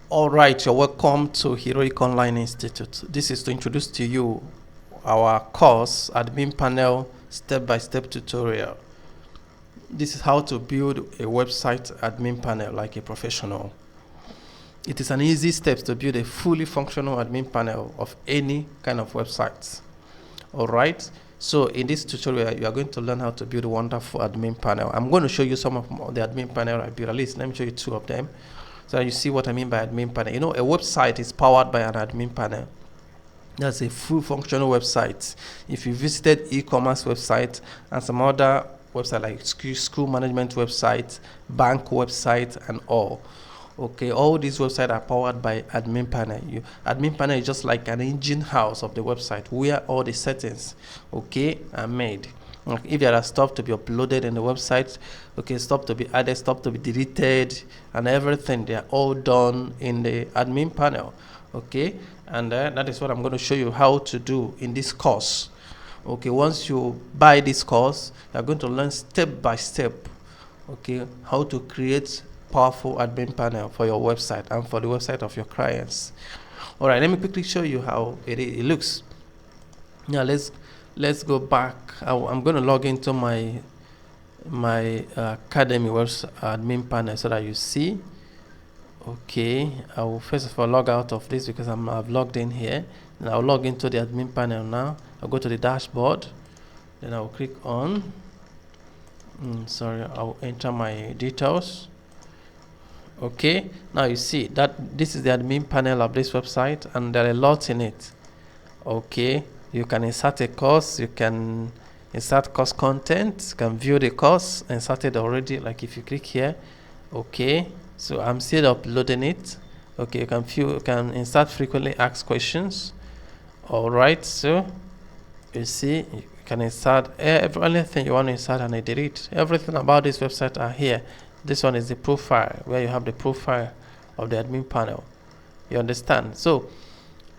All right, you're welcome to Heroic Online Institute. This is to introduce to you our course, Admin Panel Step-by-Step Tutorial. This is how to build a website admin panel like a professional. It is an easy step to build a fully functional admin panel of any kind of website. All right, so in this tutorial, you are going to learn how to build a wonderful admin panel. I'm going to show you some of the admin panel I built. At least let me show you two of them, so you see what I mean by admin panel. You know, a website is powered by an admin panel. That's a full functional website. If you visited e-commerce website and some other website like school management website, bank website, and all. Okay, all these websites are powered by admin panel. Admin panel is just like an engine house of the website where all the settings, okay, are made. Like if there are stuff to be uploaded in the website, okay, stuff to be added, stuff to be deleted, and everything, they are all done in the admin panel. Okay, and that is what I'm going to show you how to do in this course. Okay, once you buy this course, you're going to learn step by step, okay, how to create powerful admin panel for your website and for the website of your clients. All right, let me quickly show you how it looks. Now let's go back. I'm going to log into my Academy website admin panel so that you see. Okay, I will first of all log out of this because I've logged in here. And I'll log into the admin panel now. I'll go to the dashboard. Then I'll click on. I'll enter my details. Okay, now you see that this is the admin panel of this website, and there are a lot in it. Okay, you can insert a course, you can insert course content, you can view the course inserted already, like if you click here. Okay, so I'm still uploading it. Okay, you can insert frequently asked questions. All right, so you see you can insert everything you want to insert and delete. Everything about this website are here. This one is the profile, where you have the profile of the admin panel. You understand? So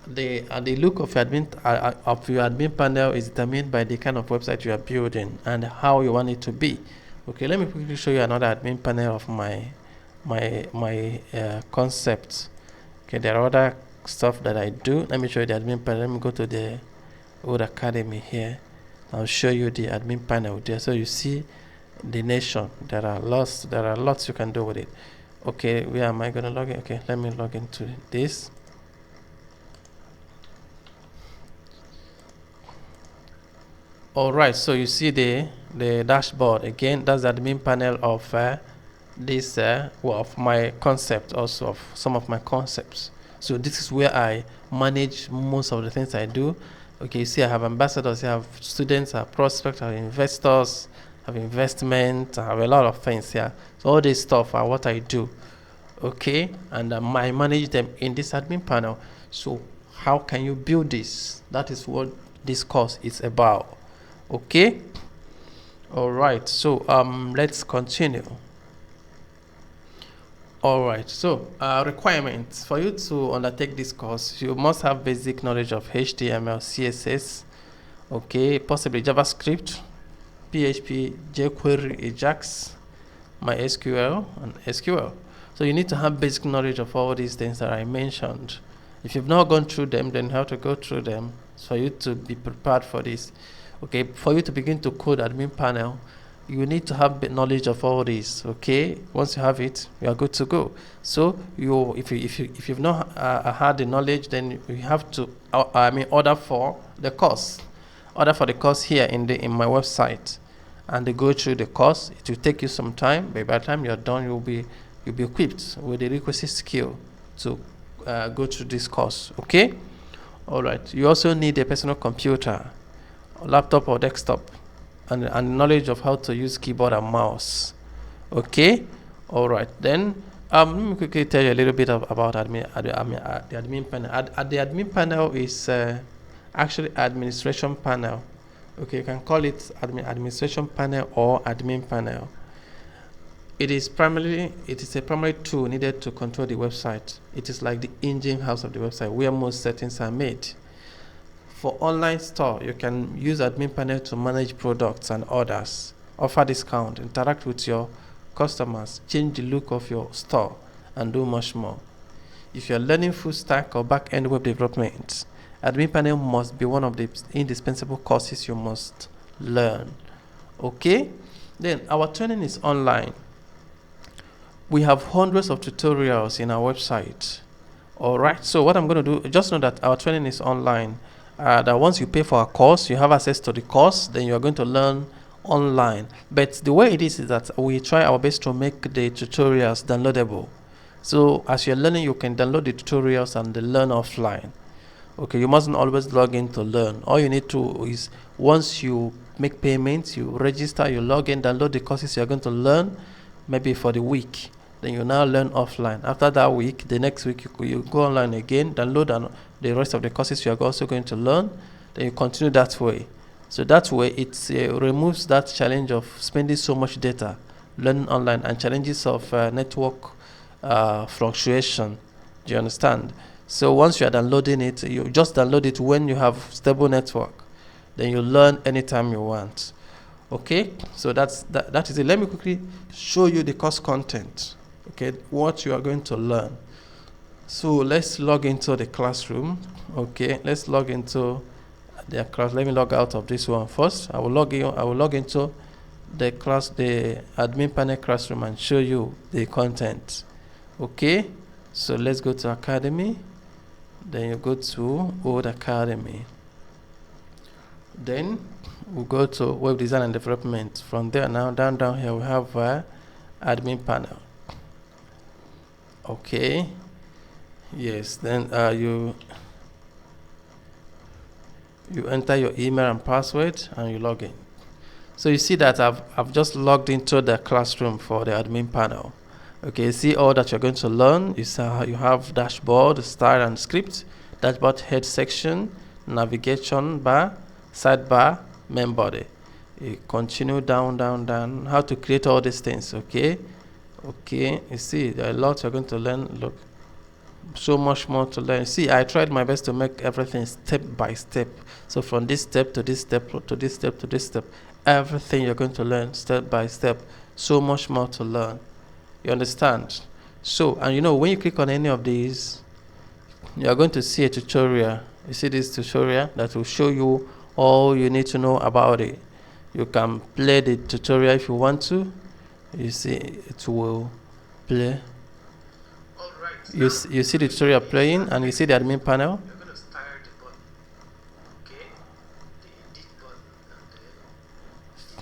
the look of your admin panel is determined by the kind of website you are building and how you want it to be. Okay, let me quickly show you another admin panel of my concepts. Okay, there are other stuff that I do. Let me show you the admin panel. Let me go to the old Academy here. I'll show you the admin panel there, so you see the nation. There are lots you can do with it. Okay, where am I going to log in? Okay, let me log into this. All right, so you see the dashboard again. That's the admin panel of this of my concept, also of some of my concepts. So this is where I manage most of the things I do. Okay, you see I have ambassadors, I have students, I have prospects, I have investors, I have investment, I have a lot of things here. So all this stuff are what I do. Okay, and I manage them in this admin panel. So how can you build this? That is what this course is about. Okay, all right, so let's continue. All right, so requirements for you to undertake this course: you must have basic knowledge of HTML, CSS, okay, possibly JavaScript, PHP, jQuery, Ajax, MySQL, and SQL. So you need to have basic knowledge of all these things that I mentioned. If you've not gone through them, then you have to go through them for you to be prepared for this. Okay, for you to begin to code admin panel, you need to have knowledge of all this. Okay, once you have it, you are good to go. So if you've not had the knowledge, then you have to order for the course. Order for the course here in my website, and they go through the course. It will take you some time, but by the time you're done, you'll be equipped with the requisite skill to go through this course. Okay, all right. You also need a personal computer, laptop or desktop, and knowledge of how to use keyboard and mouse. Okay, all right. Then let me quickly tell you a little bit about the admin panel. The admin panel is actually administration panel. Okay, you can call it administration panel or admin panel. It is a primary tool needed to control the website. It is like the engine house of the website where most settings are made. For online store, you can use admin panel to manage products and orders, offer discount, interact with your customers, change the look of your store, and do much more. If you're learning full stack or back-end web development, admin panel must be one of the indispensable courses you must learn. Okay, then our training is online. We have hundreds of tutorials in our website. All right, so what I'm going to do, just know that our training is online. That once you pay for a course, you have access to the course, then you are going to learn online. But the way it is that we try our best to make the tutorials downloadable. So as you're learning, you can download the tutorials and learn offline. Okay, you mustn't always log in to learn. All you need to is, once you make payments, you register, you log in, download the courses you're going to learn, maybe for the week. Then you now learn offline. After that week, the next week you go online again, download the rest of the courses you are also going to learn. Then you continue that way. So that way it removes that challenge of spending so much data learning online and challenges of network fluctuation. Do you understand? So once you are downloading it, you just download it when you have stable network. Then you learn anytime you want. Okay, so that is it. Let me quickly show you the course content. Okay, what you are going to learn. So let's log into the classroom. Okay, let's log into the class. Let me log out of this one first. I will log into the class, the admin panel classroom, and show you the content. Okay, so let's go to Academy. Then you go to Old Academy. Then we'll go to Web Design and Development. From there now, down here we have admin panel. Okay, yes, then you enter your email and password and you log in. So you see that I've just logged into the classroom for the admin panel. Okay, you see all that you're going to learn. You have dashboard, style and script, dashboard head section, navigation bar, sidebar, main body. You continue down, how to create all these things. Okay, you see there are a lot you're going to learn. Look, so much more to learn. See, I tried my best to make everything step by step. So from this step to this step to this step to this step, everything you're going to learn step by step. So much more to learn. You understand? So, and you know, when you click on any of these, you are going to see a tutorial. You see this tutorial that will show you all you need to know about it. You can play the tutorial if you want to. You see it will play. You see the tutorial playing, and you see the admin panel. You're going to start the button. Okay, the edit button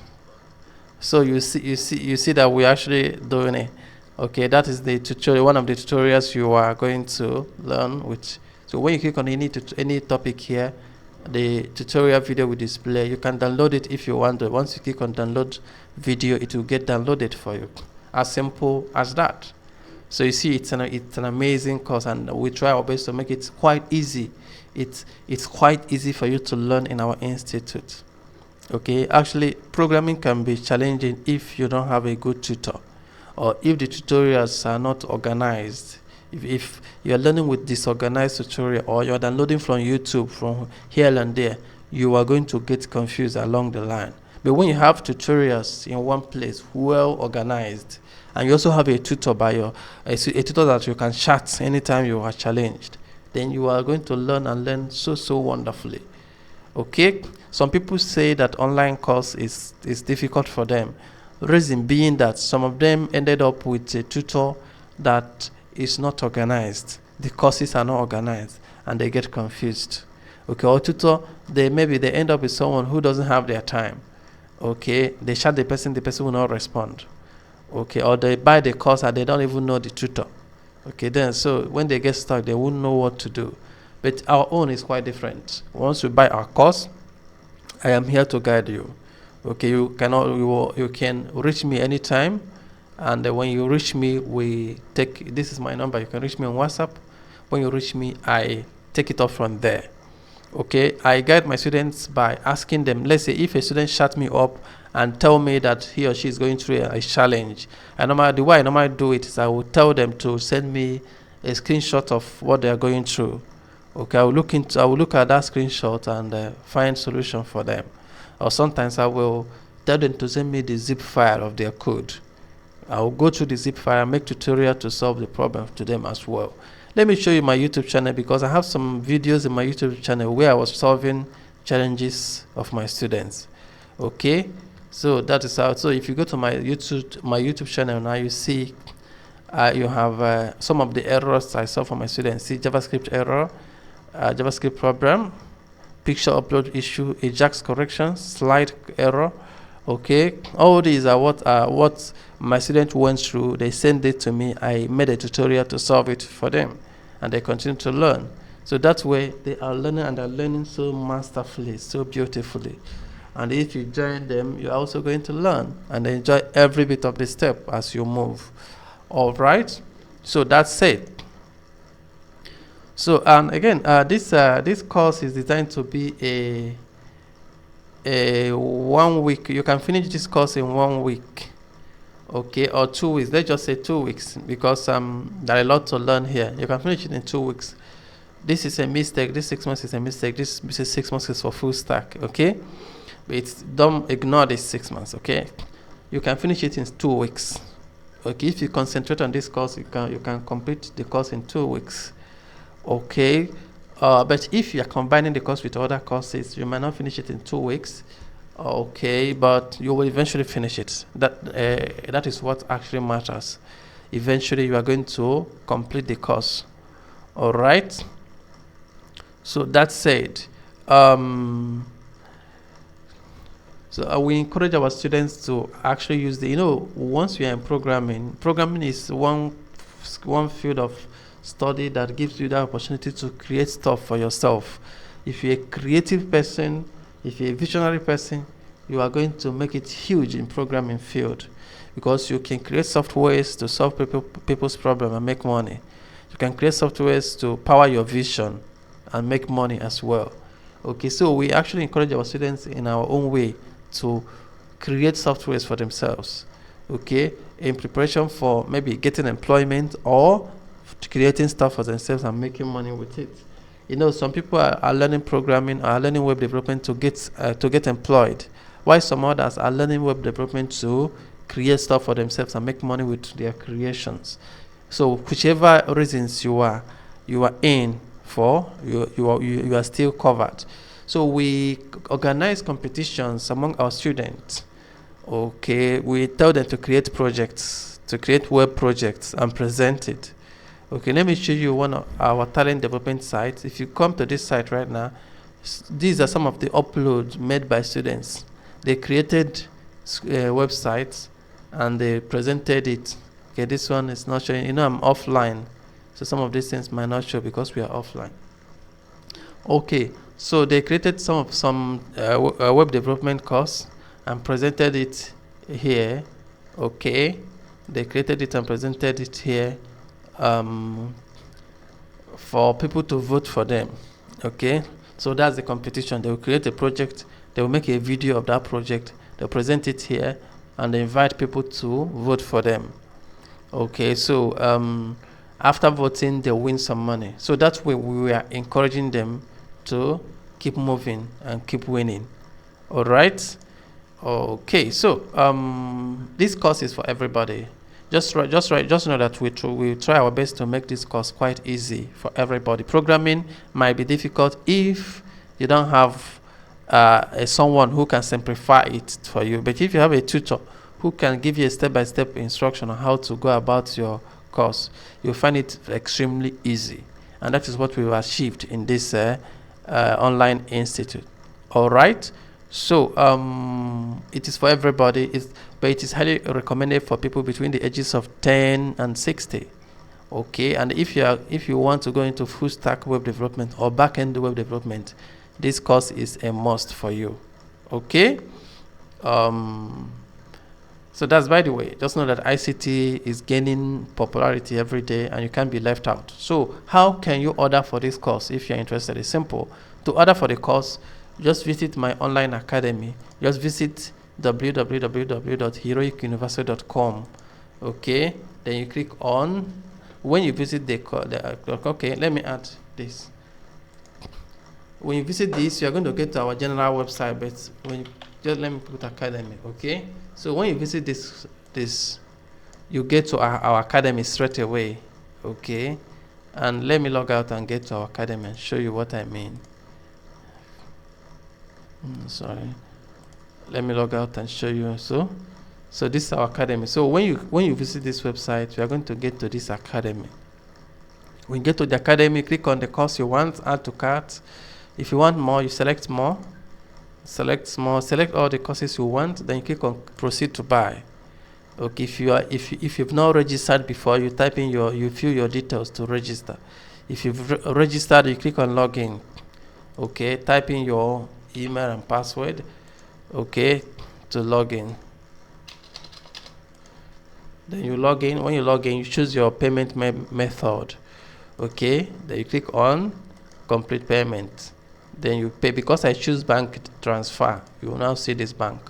and the button. So you see that we're actually doing it. Okay, that is the tutorial, one of the tutorials you are going to learn. So when you click on any topic here, the tutorial video will display. You can download it if you want to. Once you click on download video, it will get downloaded for you. As simple as that. So you see, it's an amazing course, and we try our best to make it quite easy. It's quite easy for you to learn in our institute. Okay, actually, programming can be challenging if you don't have a good tutor, or if the tutorials are not organized. If you're learning with disorganized tutorial, or you're downloading from YouTube from here and there, you are going to get confused along the line. But when you have tutorials in one place, well organized, and you also have a tutor a tutor that you can chat anytime you are challenged, then you are going to learn so wonderfully. Okay, some people say that online course is difficult for them. Reason being that some of them ended up with a tutor that is not organized. The courses are not organized, and they get confused. Okay, or tutor, they end up with someone who doesn't have their time. Okay, they chat the person will not respond. Okay, or they buy the course and they don't even know the tutor. Okay, then so when they get stuck, they won't know what to do. But our own is quite different. Once you buy our course, I am here to guide you. Okay, you can reach me anytime, and when you reach me, this is my number. You can reach me on WhatsApp. When you reach me, I take it off from there. Okay, I guide my students by asking them. Let's say if a student shut me up and tell me that he or she is going through a challenge, the way I normally do it is I will tell them to send me a screenshot of what they are going through. Okay, I will look at that screenshot and find solution for them. Or sometimes I will tell them to send me the zip file of their code. I'll go through the zip file and make tutorial to solve the problem to them as well. Let me show you my YouTube channel, because I have some videos in my YouTube channel where I was solving challenges of my students. Okay, so that is how. So if you go to my YouTube channel now, you see you have some of the errors I saw for my students. See JavaScript error, JavaScript problem, picture upload issue, Ajax correction, slide error. Okay, all these are what my students went through. They sent it to me. I made a tutorial to solve it for them, and they continue to learn. So that way they are learning, and they're learning so masterfully, so beautifully. And if you join them, you're also going to learn and enjoy every bit of the step as you move. All right, so that's it. So and again, this course is designed to be a 1 week. You can finish this course in 1 week, okay, or 2 weeks. Let's just say 2 weeks, because there are a lot to learn here. You can finish it in 2 weeks. This is a mistake. This 6 months is a mistake. This 6 months is for full stack, okay. But don't ignore this 6 months, okay. You can finish it in 2 weeks, okay. If you concentrate on this course, you can complete the course in 2 weeks, okay. But if you are combining the course with other courses, you might not finish it in 2 weeks, okay, but you will eventually finish it. That is what actually matters. Eventually you are going to complete the course. All right, so that said, so we encourage our students to actually use once you are in programming is one field of study that gives you the opportunity to create stuff for yourself. If you're a creative person, if you're a visionary person, you are going to make it huge in programming field, because you can create softwares to solve people's problem and make money. You can create softwares to power your vision and make money as well. Okay, so we actually encourage our students in our own way to create softwares for themselves, okay, in preparation for maybe getting employment or creating stuff for themselves and making money with it. Some people are learning programming, are learning web development to get employed, while some others are learning web development to create stuff for themselves and make money with their creations. So whichever reasons you are in for, you are still covered. So we organize competitions among our students. Okay, we tell them to create projects, to create web projects and present it. Okay, let me show you one of our talent development sites. If you come to this site right now, these are some of the uploads made by students. They created websites and they presented it. Okay, this one is not showing. I'm offline, so some of these things might not show because we are offline. Okay, so they created some web development course and presented it here. Okay, they created it and presented it here for people to vote for them. Okay, so that's the competition. They will create a project, they will make a video of that project, they'll present it here, and they invite people to vote for them. Okay, so after voting, they'll win some money. So that's why we are encouraging them to keep moving and keep winning. All right. Okay, so this course is for everybody. Just know that we try our best to make this course quite easy for everybody. Programming might be difficult if you don't have someone who can simplify it for you. But if you have a tutor who can give you a step-by-step instruction on how to go about your course, you'll find it extremely easy. And that is what we've achieved in this online institute. All right. So it is for everybody, but it is highly recommended for people between the ages of 10 and 60. Okay, and if you want to go into full stack web development or back-end web development, this course is a must for you. Okay. So that's, by the way, just know that ICT is gaining popularity every day and you can't be left out. So how can you order for this course if you're interested? It's simple. To order for the course, just visit my online academy. Just visit www.heroicuniversity.com. Okay, then you click on, when you visit okay, let me add this. When you visit this, you're going to get to our general website, but just let me put academy. Okay, so when you visit this you get to our academy straight away. Okay, and let me log out and get to our academy and show you what I mean. Sorry, let me log out and show you. So this is our academy. So when you visit this website, you are going to get to this academy. When you get to the academy, click on the course you want, add to cart. If you want more, you select more. Select more, select all the courses you want, then you click on proceed to buy. Okay, if you've not registered before, you type in you fill your details to register. If you've registered, you click on login. Okay, type in your email and password. Okay, to log in. Then you log in. When you log in, you choose your payment method. Okay, then you click on complete payment. Then you pay. Because I choose bank transfer, you will now see this bank.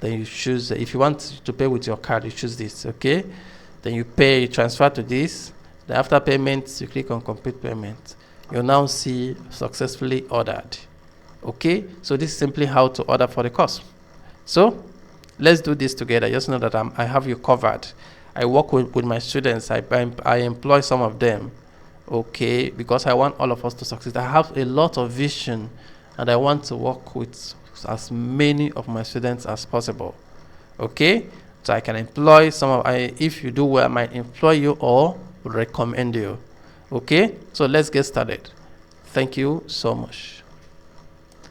Then you choose, if you want to pay with your card, you choose this. Okay, then you pay, transfer to this. Then after payment, you click on complete payment. You'll now see successfully ordered. Okay, so this is simply how to order for the course. So let's do this together. Just know that I have you covered. I work with my students. I employ some of them. Okay, because I want all of us to succeed. I have a lot of vision, and I want to work with as many of my students as possible. Okay, so I can employ if you do well, I might employ you or recommend you. Okay, so let's get started. Thank you so much.